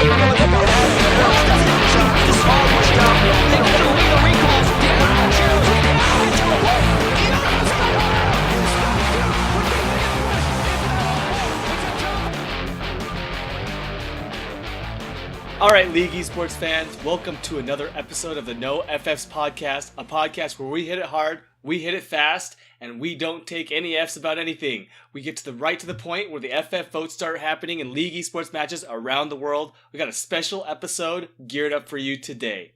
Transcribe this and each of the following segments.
All right, League Esports fans, welcome to another episode of the No FFs Podcast, a podcast where we hit it hard, we hit it fast, and we don't take any Fs about anything. We get to the point where the FF votes start happening in League Esports matches around the world. We got a special episode geared up for you today.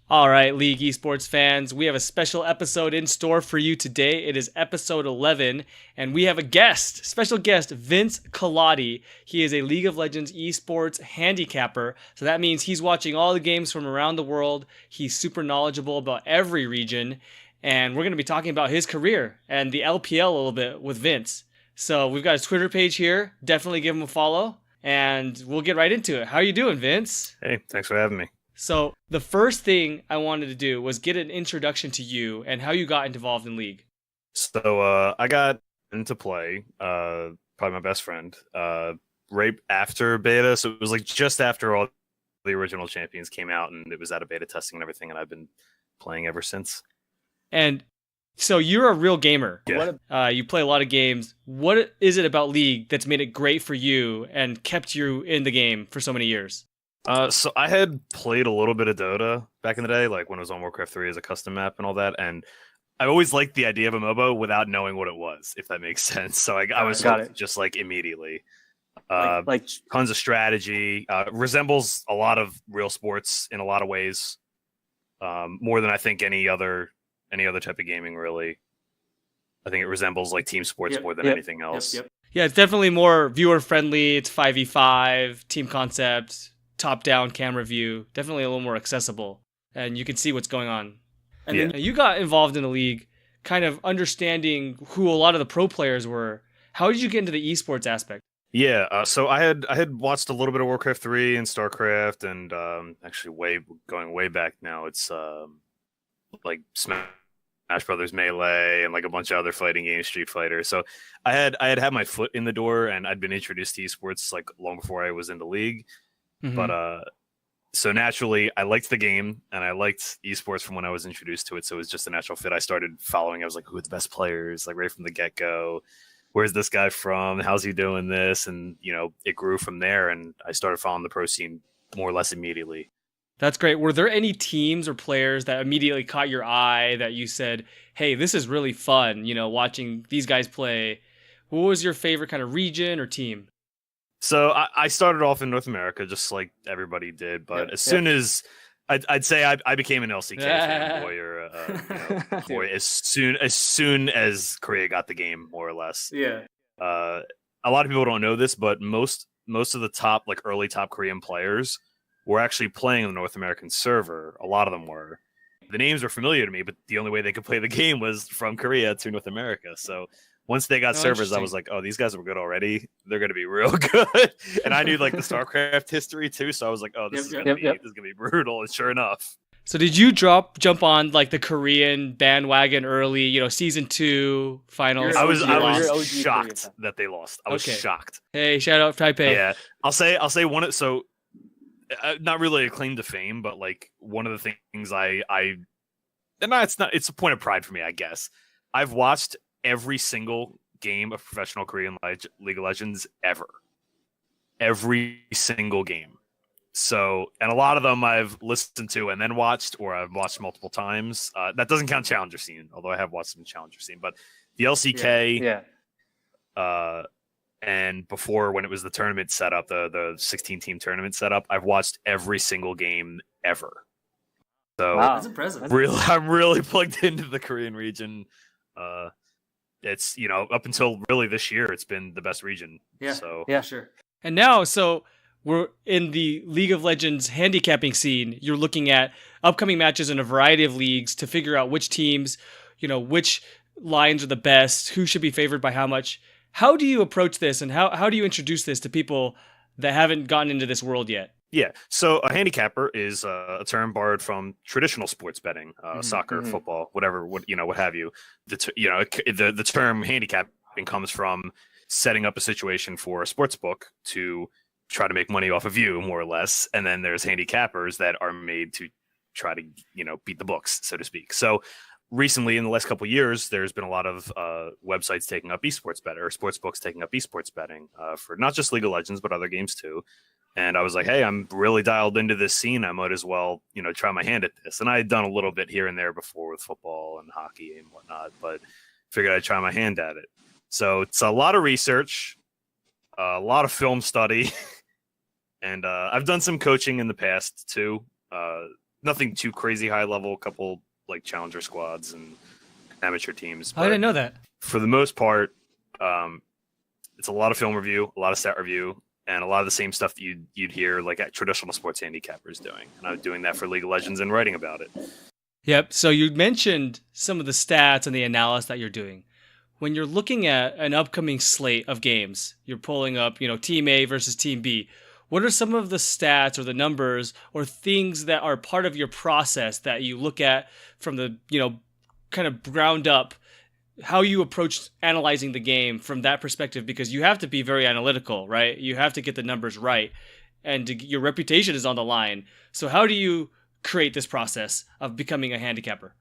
All right, League Esports fans, we have a special episode in store for you today. It is episode 11, and we have a guest, special guest, Vince Collotti. He is a League of Legends Esports handicapper, so that means he's watching all the games from around the world. He's super knowledgeable about every region, and we're going to be talking about his career and the LPL a little bit with Vince. So we've got his Twitter page here. Definitely give him a follow, and we'll get right into it. How are you doing, Vince? Hey, thanks for having me. So the first thing I wanted to do was get an introduction to you and how you got involved in League. So I got into play, probably my best friend, right after beta. So it was like just after all the original champions came out and it was out of beta testing and everything. And I've been playing ever since. And so you're a real gamer. Yeah. You play a lot of games. What is it about League that's made it great for you and kept you in the game for so many years? So I had played a little bit of Dota back in the day, like when it was on Warcraft 3 as a custom map and all that. And I always liked the idea of a MOBA without knowing what it was, if that makes sense. So I was just like immediately. Like tons of strategy. Resembles a lot of real sports in a lot of ways. More than I think any other type of gaming, really. I think it resembles like team sports more than anything else. Yeah, it's definitely more viewer friendly. It's 5v5, team concept, top-down camera view, definitely a little more accessible, and you can see what's going on. And then you got involved in the League, kind of understanding who a lot of the pro players were. How did you get into the esports aspect? Yeah, so I had watched a little bit of Warcraft 3 and StarCraft, and actually going way back now, it's like Smash Brothers Melee and like a bunch of other fighting games, Street Fighter. So I had my foot in the door, and I'd been introduced to esports like long before I was in the League. Mm-hmm. But so naturally, I liked the game and I liked esports from when I was introduced to it. So it was just a natural fit. I started following. I was like, who are the best players? Like right from the get go. Where's this guy from? How's he doing this? And it grew from there. And I started following the pro scene more or less immediately. That's great. Were there any teams or players that immediately caught your eye that you said, hey, this is really fun, watching these guys play? What was your favorite kind of region or team? So I started off in North America, just like everybody did. But as soon as I'd say I became an LCK fanboy or boy as soon as Korea got the game, more or less. Yeah. A lot of people don't know this, but most of the top early top Korean players were actually playing on the North American server. A lot of them were. The names were familiar to me, but the only way they could play the game was from Korea to North America. So once they got servers, I was like, oh, these guys were good already. They're going to be real good. And I knew like the StarCraft history too. So I was like, oh, this is going to be brutal. And sure enough. So did you jump on like the Korean bandwagon early, season 2 finals? I was shocked that they lost. I was shocked. Hey, shout out Taipei. Yeah. I'll say one of, so not really a claim to fame, but like one of the things it's a point of pride for me, I guess. I've watched every single game of professional Korean League of Legends ever. Every single game. So, and a lot of them I've listened to and then watched, or I've watched multiple times. That doesn't count Challenger Scene, although I have watched some Challenger Scene. But the LCK, and before when it was the tournament setup, the 16-team tournament setup, I've watched every single game ever. So, wow. That's impressive. I'm really plugged into the Korean region. It's, up until really this year, it's been the best region. Yeah. So. Yeah, sure. And now, so we're in the League of Legends handicapping scene. You're looking at upcoming matches in a variety of leagues to figure out which teams, which lines are the best, who should be favored by how much. How do you approach this, and how do you introduce this to people that haven't gotten into this world yet? Yeah, so a handicapper is a term borrowed from traditional sports betting, soccer, football, whatever, what have you. The term handicapping comes from setting up a situation for a sports book to try to make money off of you, more or less. And then there's handicappers that are made to try to, beat the books, so to speak. So recently, in the last couple of years, there's been a lot of websites taking up esports betting, or sports books taking up esports betting for not just League of Legends, but other games too. And I was like, hey, I'm really dialed into this scene. I might as well, try my hand at this. And I had done a little bit here and there before with football and hockey and whatnot, but figured I'd try my hand at it. So it's a lot of research, a lot of film study, and I've done some coaching in the past too. Nothing too crazy high level, a couple like challenger squads and amateur teams. I didn't know that. For the most part, it's a lot of film review, a lot of stat review, and a lot of the same stuff that you'd hear like at traditional sports handicappers doing. And I'm doing that for League of Legends and writing about it. Yep. So you mentioned some of the stats and the analysis that you're doing. When you're looking at an upcoming slate of games, you're pulling up, Team A versus Team B. What are some of the stats or the numbers or things that are part of your process that you look at from the, kind of ground up, how you approach analyzing the game from that perspective? Because you have to be very analytical, right? You have to get the numbers right, and your reputation is on the line. So how do you create this process of becoming a handicapper?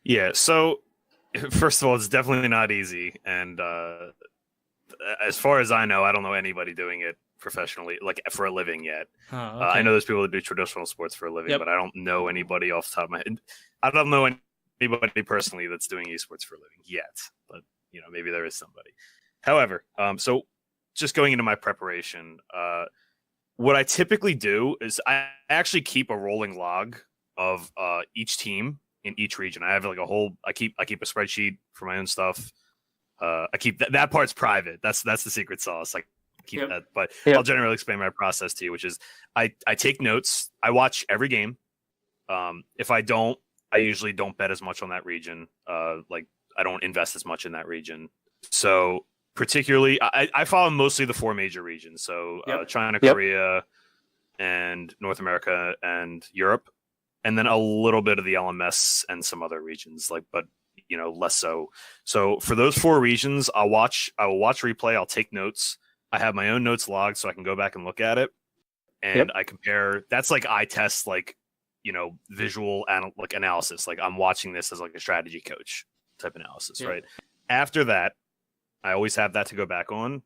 Yeah, so first of all, it's definitely not easy. And as far as I know, I don't know anybody doing it professionally, like for a living yet. Okay. I know there's people that do traditional sports for a living, but I don't know anybody off the top of my head. I don't know anybody personally that's doing esports for a living yet, but maybe there is somebody. However, so just going into my preparation, what I typically do is I actually keep a rolling log of each team in each region. I have like I keep a spreadsheet for my own stuff. I keep that part's private. That's the secret sauce. Like keep that, but I'll generally explain my process to you, which is I take notes. I watch every game. If I don't, I usually don't bet as much on that region. Like I don't invest as much in that region. So particularly, I follow mostly the 4 major regions. So China, Korea, and North America and Europe, and then a little bit of the LMS and some other regions, but less so. So for those 4 regions, I will watch replay. I'll take notes. I have my own notes logged so I can go back and look at it, and I compare. That's like eye test, visual analysis. Like I'm watching this as like a strategy coach type analysis, right? After that, I always have that to go back on.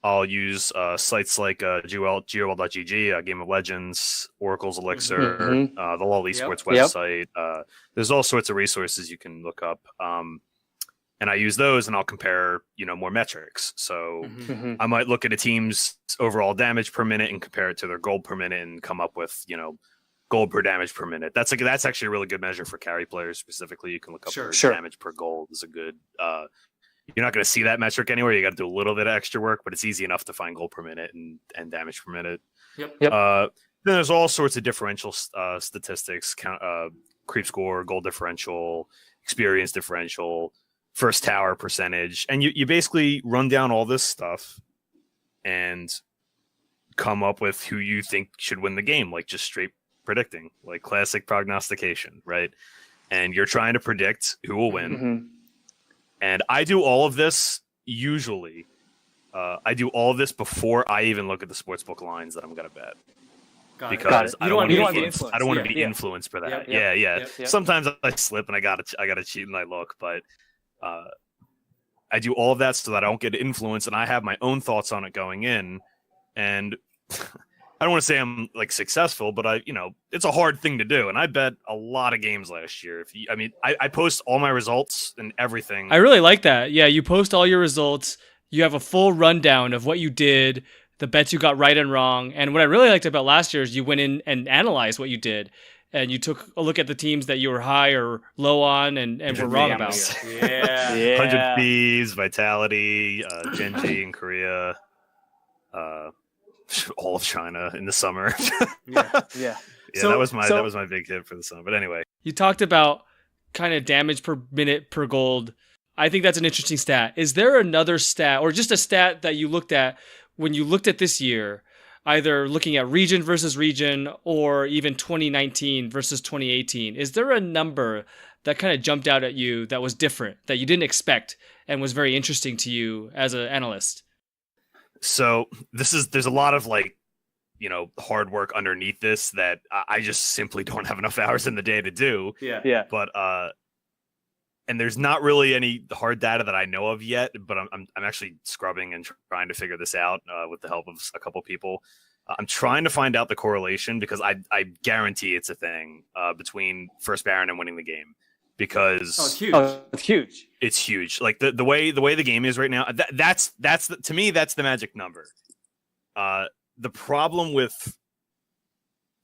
I'll use sites like GOL.GG, Game of Legends, Oracle's Elixir, the LoL Esports website. There's all sorts of resources you can look up. And I use those and I'll compare, more metrics. So I might look at a team's overall damage per minute and compare it to their gold per minute and come up with, gold per damage per minute. That's actually a really good measure for carry players specifically. You can look up damage per gold is a good you're not going to see that metric anywhere. You got to do a little bit of extra work, but it's easy enough to find gold per minute and damage per minute. Then there's all sorts of differential statistics, creep score, goal differential, experience differential, first tower percentage. And you basically run down all this stuff and come up with who you think should win the game, like just straight predicting, like classic prognostication, right? And you're trying to predict who will win. And I do all of this usually. I do all of this before I even look at the sportsbook lines that I'm going to bet. Because I don't want to be influenced by that. Yeah. Sometimes I slip and I gotta cheat and I look, but I do all of that so that I don't get influenced and I have my own thoughts on it going in. And I don't want to say I'm like successful, but it's a hard thing to do. And I bet a lot of games last year. I post all my results and everything. I really like that. Yeah, you post all your results. You have a full rundown of what you did, the bets you got right and wrong. And what I really liked about last year is you went in and analyzed what you did. And you took a look at the teams that you were high or low on and were wrong about. 100 Thieves, Vitality, Genji in Korea. All of China in the summer. So, that was my big hit for the summer. But anyway, you talked about kind of damage per minute per gold. I think that's an interesting stat. Is there another stat or just a stat that you looked at when you looked at this year, either looking at region versus region or even 2019 versus 2018? Is there a number that kind of jumped out at you that was different, that you didn't expect and was very interesting to you as an analyst? So there's a lot of like hard work underneath this that I just simply don't have enough hours in the day to do. Yeah. But and there's not really any hard data that I know of yet, but I'm actually scrubbing and trying to figure this out with the help of a couple people. I'm trying to find out the correlation because I guarantee it's a thing between first Baron and winning the game, because it's huge. It's huge. Like the way the game is right now, to me that's the magic number. The problem with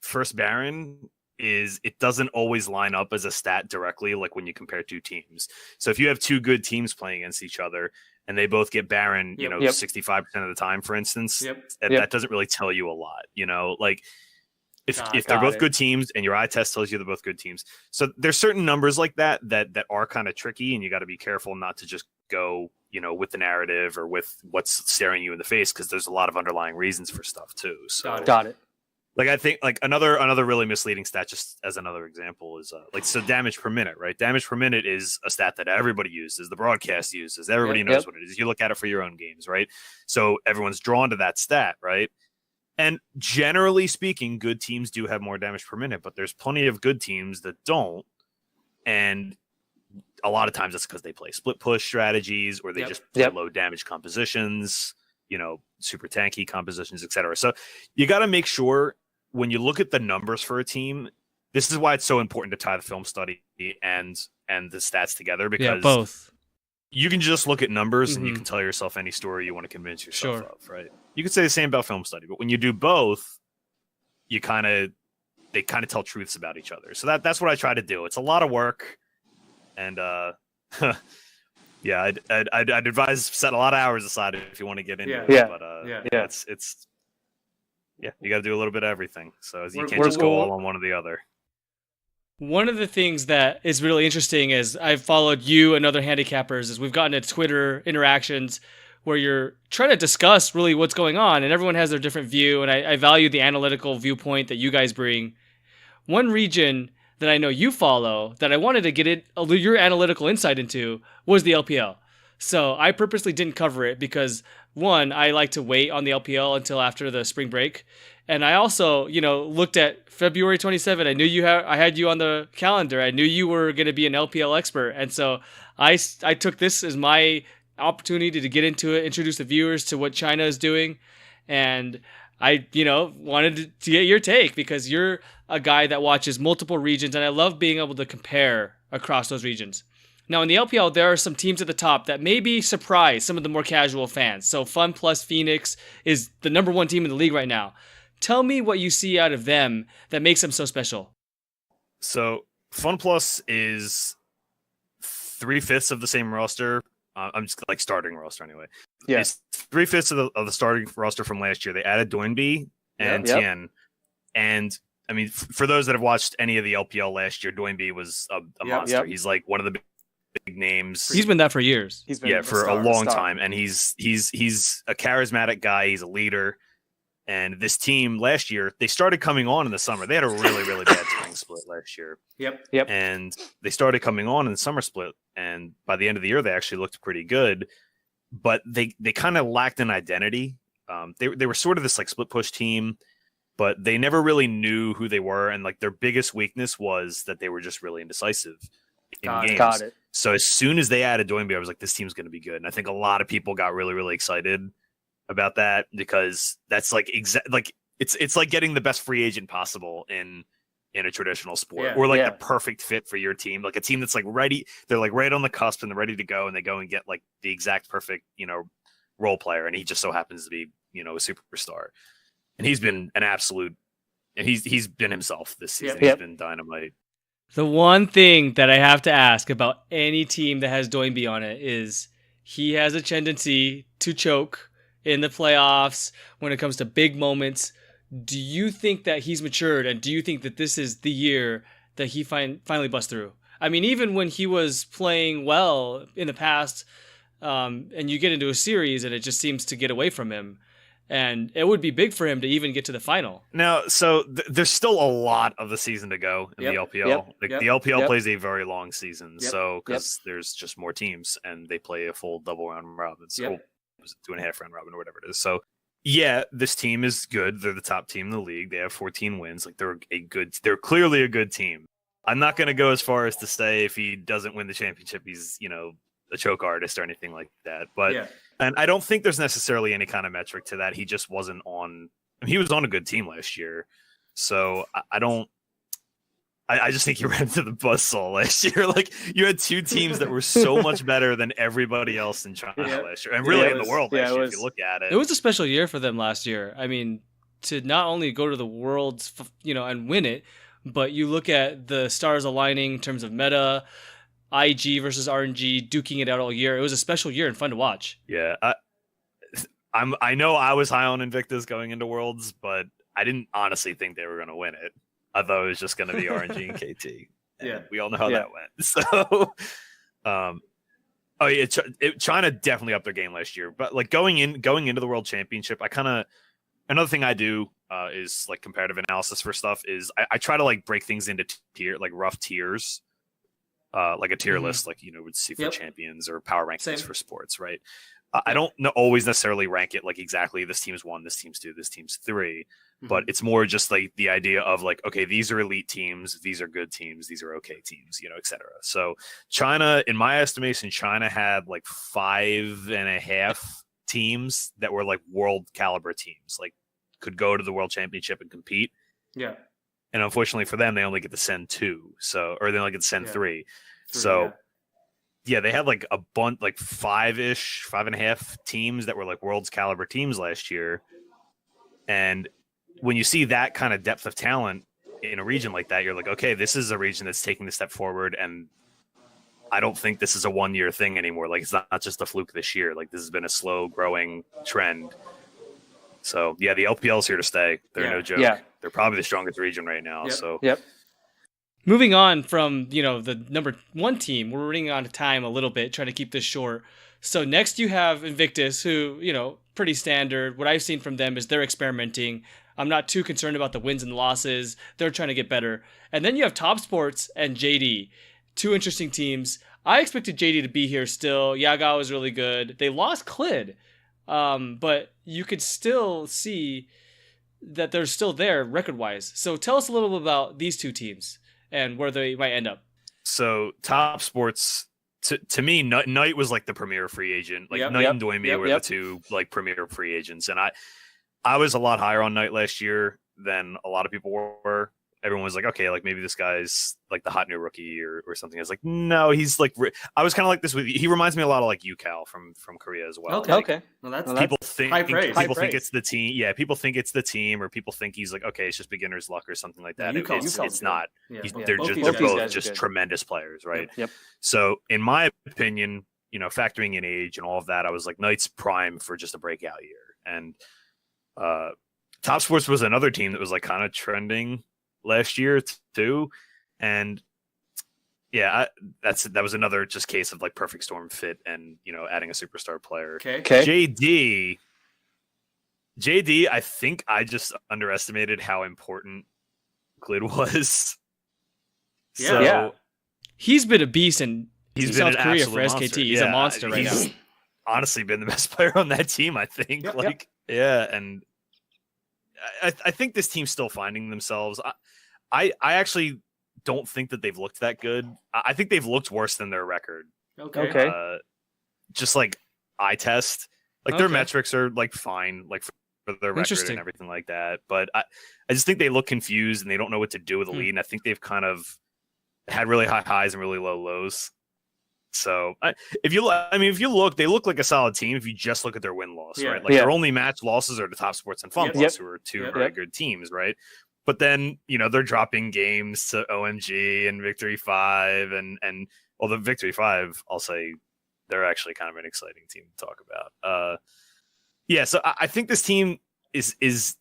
first Baron is it doesn't always line up as a stat directly, like when you compare two teams. So if you have two good teams playing against each other and they both get Baron, 65% of the time, for instance, that doesn't really tell you a lot. Like if they're both good teams and your eye test tells you they're both good teams. So there's certain numbers like that are kind of tricky, and you got to be careful not to just go, with the narrative or with what's staring you in the face, because there's a lot of underlying reasons for stuff too. So Got it. Like I think like another really misleading stat, just as another example, is so damage per minute, right? Damage per minute is a stat that everybody uses, the broadcast uses, everybody knows what it is. You look at it for your own games, right? So everyone's drawn to that stat, right? And generally speaking, good teams do have more damage per minute, but there's plenty of good teams that don't. And a lot of times it's because they play split push strategies, or they just play low damage compositions, super tanky compositions, etc. So you got to make sure when you look at the numbers for a team, this is why it's so important to tie the film study and the stats together, because both. You can just look at numbers and you can tell yourself any story you want to convince yourself of, right? You could say the same about film study, but when you do both, they kind of tell truths about each other. So that's what I try to do. It's a lot of work, and yeah, I'd advise set a lot of hours aside if you want to get into it. But it's you got to do a little bit of everything. So you can't just go all on one or the other. One of the things that is really interesting is I've followed you and other handicappers as we've gotten into Twitter interactions where you're trying to discuss really what's going on, and everyone has their different view, and I value the analytical viewpoint that you guys bring. One region that I know you follow that I wanted to get your analytical insight into was the LPL. So I purposely didn't cover it because, one, I like to wait on the LPL until after the spring break. And I also, looked at February 27. I knew I had you on the calendar. I knew you were going to be an LPL expert. And so I took this as my opportunity to get into it, introduce the viewers to what China is doing. And I, wanted to get your take because you're a guy that watches multiple regions, and I love being able to compare across those regions. Now, in the LPL, there are some teams at the top that maybe surprise some of the more casual fans. So Fun Plus Phoenix is the number one team in the league right now. Tell me what you see out of them that makes them so special. So Fun Plus is 3/5 of the same roster. I'm just like starting roster anyway. Yeah, it's 3/5 of the starting roster from last year. They added Doinby and Tien. And I mean, for those that have watched any of the LPL last year, Doinby was a monster. He's like one of the big names. He's been that for years. He's been for a long time, and he's a charismatic guy. He's a leader. And this team last year, they started coming on in the summer. They had a really, really bad spring split last year. Yep. And they started coming on in the summer split. And by the end of the year, they actually looked pretty good. But they kind of lacked an identity. They were sort of this like split push team, but they never really knew who they were. And like their biggest weakness was that they were just really indecisive in games. Got it. So as soon as they added Doinby, I was like, this team's going to be good. And I think a lot of people got really, really excited about that, because that's like it's like getting the best free agent possible in a traditional sport, or like the perfect fit for your team, like a team that's like ready, they're like right on the cusp and they're ready to go, and they go and get like the exact perfect role player, and he just so happens to be a superstar, and he's been an absolute, and he's been himself this season. He's been dynamite. The one thing that I have to ask about any team that has Doinby on it is he has a tendency to choke in the playoffs when it comes to big moments. Do you think that he's matured, and do you think that this is the year that he finally busts through? I mean, even when he was playing well in the past, and you get into a series and it just seems to get away from him, and it would be big for him to even get to the final. Now, so there's still a lot of the season to go in the LPL. The LPL plays a very long season, so because there's just more teams and they play a full double round robin. So 2.5 round robin or whatever it is. So Yeah, this team is good. They're the top team in the league. They have 14 wins. Like they're clearly a good team. I'm not going to go as far as to say if he doesn't win the championship, he's, a choke artist or anything like that. But and I don't think there's necessarily any kind of metric to that. He just wasn't on. I mean, he was on a good team last year, so I just think you ran into the buzzsaw last year. Like, you had two teams that were so much better than everybody else in China last year, and really in the world last year. If you look at it, it was a special year for them last year. I mean, to not only go to the Worlds, and win it, but you look at the stars aligning in terms of meta, IG versus RNG, duking it out all year. It was a special year and fun to watch. Yeah, I know I was high on Invictus going into Worlds, but I didn't honestly think they were going to win it. I thought it was just going to be RNG and KT. And we all know how that went. So, China definitely upped their game last year. But like going into the World Championship, another thing I do is like comparative analysis for stuff is I try to like break things into rough tiers, like a tier list, like would see for champions or power rankings for sports, right? I don't always necessarily rank it like exactly this team's 1, this team's 2, this team's 3, but it's more just like the idea of like, okay, these are elite teams, these are good teams, these are okay teams, et cetera. So China, in my estimation, China had like 5.5 teams that were like world caliber teams, like could go to the World Championship and compete. Yeah. And unfortunately for them, they only get to send 2, or they only get to send 3. So yeah, they had like a bunch, like 5.5 teams that were like world's caliber teams last year. And when you see that kind of depth of talent in a region like that, you're like, okay, this is a region that's taking the step forward. And I don't think this is a 1-year thing anymore. Like, it's not just a fluke this year. Like, this has been a slow growing trend. So yeah, the LPL is here to stay. They're no joke. Yeah. They're probably the strongest region right now. Moving on from, the number 1 team, we're running out of time a little bit, trying to keep this short. So next you have Invictus, who, pretty standard. What I've seen from them is they're experimenting. I'm not too concerned about the wins and losses. They're trying to get better. And then you have Top Sports and JD, 2 interesting teams. I expected JD to be here still. Yaga was really good. They lost Clid, but you could still see that they're still there record-wise. So tell us a little bit about these 2 teams and where they might end up. So Top Sports, to me, Knight was like the premier free agent. Like Knight and Doimi were the 2 like premier free agents, and I was a lot higher on Knight last year than a lot of people were. Everyone was like, okay, like maybe this guy's like the hot new rookie or something. I was like, no, he's like, I was kind of like this with, he reminds me a lot of like UCal from Korea as well. Okay. Well, that's people think it's the team. Yeah. People think it's the team, or people think he's like, okay, it's just beginner's luck or something like that. It's not. They're both just tremendous players. Right. Yep. So in my opinion, factoring in age and all of that, I was like, Knight's prime for just a breakout year. And Top Sports was another team that was like kind of trending last year too, and that was another just case of like perfect storm fit and adding a superstar player. Okay. JD, I think I just underestimated how important Glid was. He's been a beast in South Korea for SKT. Monster. He's a monster right now. He's honestly been the best player on that team, I think. And I think this team's still finding themselves. I actually don't think that they've looked that good. I think they've looked worse than their record. Okay. Just like eye test, like their metrics are like fine, like for their record and everything like that. But I just think they look confused and they don't know what to do with the lead. And I think they've kind of had really high highs and really low lows. So if you look, they look like a solid team. If you just look at their win loss, right? Like their only match losses are the Top Sports and Fun Plus, who are 2 very good teams, right? But then, they're dropping games to OMG and Victory 5 and the Victory 5, I'll say they're actually kind of an exciting team to talk about. So I think this team is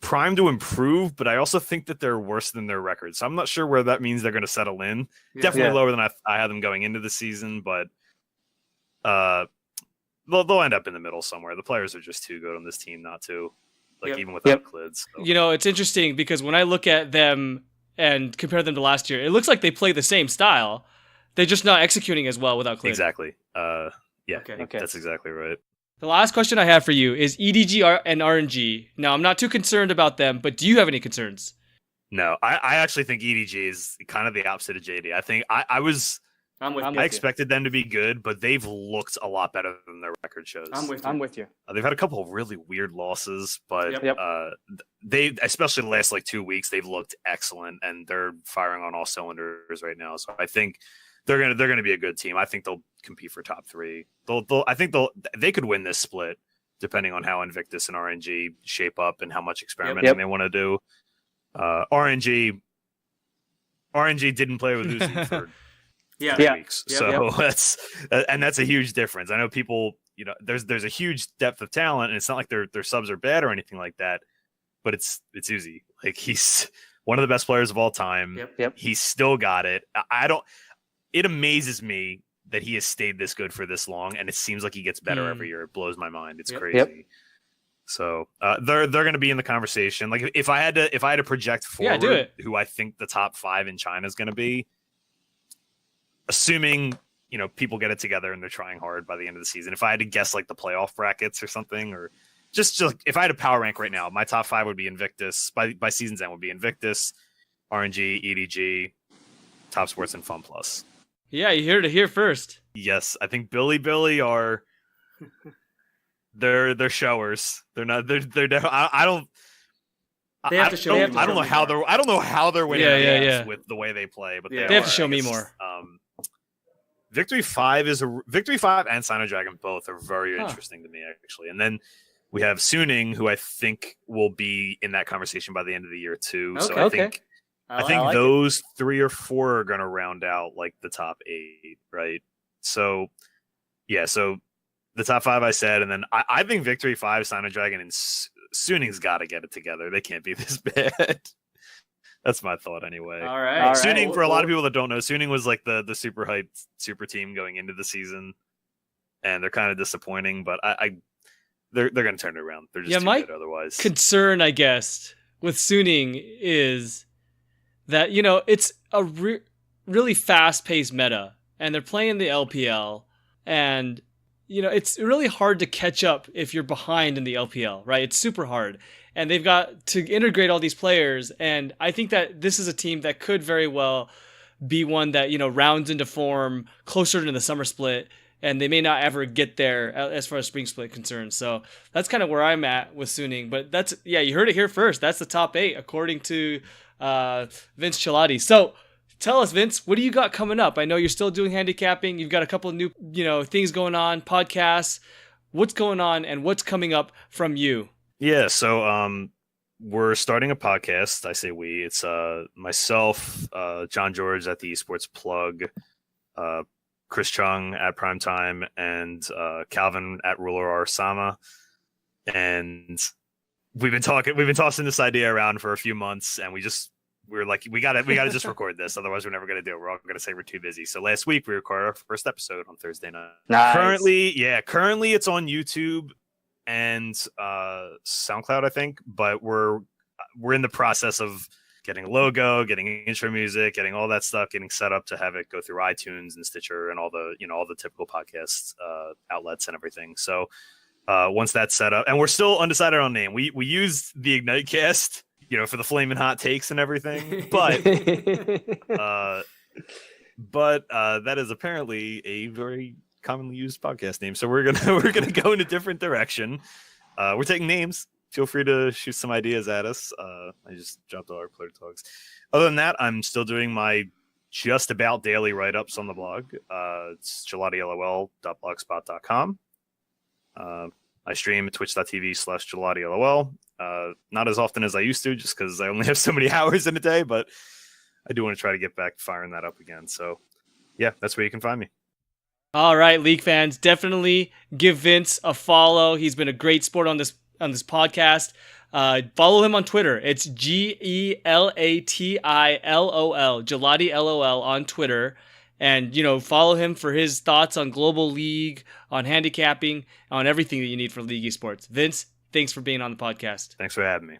primed to improve, but I also think that they're worse than their record. So I'm not sure where that means they're going to settle in. Definitely lower than I had them going into the season, but they'll end up in the middle somewhere. The players are just too good on this team not to. Even without Clids. So. It's interesting because when I look at them and compare them to last year, it looks like they play the same style. They're just not executing as well without Clid. Exactly. That's exactly right. The last question I have for you is EDG and RNG. Now, I'm not too concerned about them, but do you have any concerns? No, I actually think EDG is kind of the opposite of JD. I think I expected them to be good, but they've looked a lot better than their record shows. I'm with you. They've had a couple of really weird losses, but Yep. they, especially the last like 2 weeks, they've looked excellent, and they're firing on all cylinders right now. So I think they're gonna be a good team. I think they'll compete for top 3. I think they could win this split, depending on how Invictus and RNG shape up and how much experimenting they want to do. RNG didn't play with Uzi for 2 weeks, so that's a huge difference. I know people, there's a huge depth of talent, and it's not like their subs are bad or anything like that, but it's Uzi. Like, he's one of the best players of all time. He's still got it. It amazes me that he has stayed this good for this long, and it seems like he gets better every year. It blows my mind. It's crazy. So they're going to be in the conversation. Like, if I had to project forward who I think the top 5 in China is going to be, assuming people get it together and they're trying hard by the end of the season. If I had to guess like the playoff brackets or something, or just if I had a power rank right now, my top 5 would be Invictus. By season's end would be Invictus, RNG, EDG, Top Sports, and Fun Plus. Yeah, you heard it here first. Yes, I think Billy are. They're showers. They're not. They're. I don't. They have to show. I don't know how they're. I don't know how they're winning games with the way they play, but they have to show me more. Victory 5 and Sino Dragon both are very interesting to me, actually. And then we have Suning, who I think will be in that conversation by the end of the year too. So I think those 3 or 4 are going to round out like the top 8, right? So so the top 5 I said, and then I think Victory 5, Sino Dragon, and Suning's got to get it together. They can't be this bad. That's my thought anyway. All right. Suning, for a lot of people that don't know, Suning was like the super hyped super team going into the season, and they're kind of disappointing, but they're going to turn it around. They're just too good otherwise. Concern, I guess, with Suning is that, it's a really fast-paced meta, and they're playing the LPL, and it's really hard to catch up if you're behind in the LPL, right? It's super hard. And they've got to integrate all these players. And I think that this is a team that could very well be one that, rounds into form closer to the summer split. And they may not ever get there as far as spring split concerns. So that's kind of where I'm at with Suning. But you heard it here first. That's the top 8, according to Vince Gelati. So tell us, Vince, what do you got coming up? I know you're still doing handicapping. You've got a couple of new, things going on, podcasts. What's going on and what's coming up from you? Yeah, so we're starting a podcast. I say we. It's myself, John George at the Esports Plug, Chris Chung at Primetime, and Calvin at Ruler R Sama. And we've been tossing this idea around for a few months, and we were like, we gotta just record this, otherwise we're never gonna do it. We're all gonna say we're too busy. So last week we recorded our first episode on Thursday night. Nice. Currently it's on YouTube and SoundCloud, I think, but we're in the process of getting a logo, getting intro music, getting all that stuff, getting set up to have it go through iTunes and Stitcher and all the typical podcast outlets and everything. So once that's set up, and we're still undecided on name. We used the Ignite Cast, for the flaming hot takes and everything, but that is apparently a very commonly used podcast name. So we're gonna go in a different direction. We're taking names. Feel free to shoot some ideas at us. I just dropped all our Twitter talks. Other than that, I'm still doing my just about daily write-ups on the blog. It's gelatiLOL.blogspot.com. I stream at twitch.tv/gelatiLOL. Not as often as I used to, just because I only have so many hours in a day, but I do want to try to get back firing that up again. So yeah, that's where you can find me. All right, League fans, definitely give Vince a follow. He's been a great sport on this podcast. Follow him on Twitter. It's GELATILOL, Gelati LOL on Twitter. And, follow him for his thoughts on Global League, on handicapping, on everything that you need for League Esports. Vince, thanks for being on the podcast. Thanks for having me.